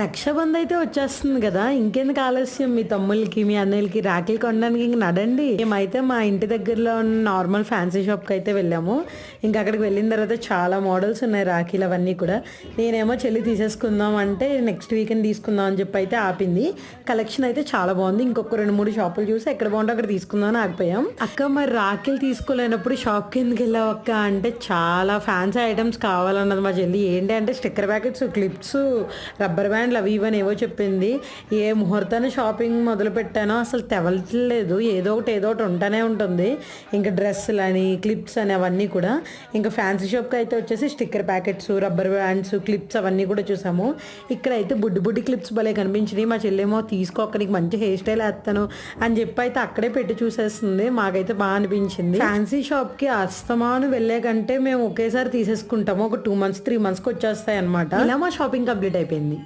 రక్షాబంధ్ అయితే వచ్చేస్తుంది కదా, ఇంకెందుకు ఆలస్యం? మీ తమ్ముళ్ళకి మీ అన్నయ్యలకి రాఖీలు కొనడానికి ఇంక నడండి. మేమైతే మా ఇంటి దగ్గరలో ఉన్న నార్మల్ ఫ్యాన్సీ షాప్కి అయితే వెళ్ళాము. ఇంకా అక్కడికి వెళ్ళిన తర్వాత చాలా మోడల్స్ ఉన్నాయి రాఖీలు అవన్నీ కూడా. నేనేమో చెల్లి తీసేసుకుందాం అంటే నెక్స్ట్ వీకెండ్ తీసుకుందాం అని చెప్పి అయితే ఆపింది. కలెక్షన్ అయితే చాలా బాగుంది. ఇంకొక 2-3 షాపులు చూసి ఎక్కడ బాగుంటే అక్కడ తీసుకుందాం అని ఆగిపోయాం. అక్క మరి రాఖీలు తీసుకోలేనప్పుడు షాప్కి ఎందుకు వెళ్ళావు అక్క అంటే, చాలా ఫ్యాన్సీ ఐటమ్స్ కావాలన్నది మా చెల్లి. ఏంటి అంటే స్టిక్కర్ ప్యాకెట్స్, క్లిప్స్, రబ్బర్ బ్యాండ్లు అవి ఇవన్నీ ఏవో చెప్పింది. ఏ ముహూర్తాన్ని షాపింగ్ మొదలు పెట్టానో అసలు తెవలట్లేదు. ఏదో ఒకటి ఉంటూనే ఉంటుంది. ఇంకా డ్రెస్సులని, క్లిప్స్ అని అవన్నీ కూడా. ఇంకా ఫ్యాన్సీ షాప్కి అయితే వచ్చేసి sticker packets, rubber bands, clips అవన్నీ కూడా చూసాము. ఇక్కడైతే బుడ్డి క్లిప్స్ భలే కనిపించినాయి. మా చెల్లేమో తీసుకోక నీకు మంచి హెయిర్ స్టైల్ వేస్తాను అని చెప్పి అయితే అక్కడే పెట్టి చూసేస్తుంది. మాకైతే బాగా అనిపించింది. ఫ్యాన్సీ షాప్కి అస్తమాను వెళ్ళే కంటే మేము ఒకేసారి తీసేసుకుంటాము. ఒక 2 months 3 monthsకి వచ్చేస్తాయి అనమాట. ఇలా మా షాపింగ్ కంప్లీట్ అయిపోయింది.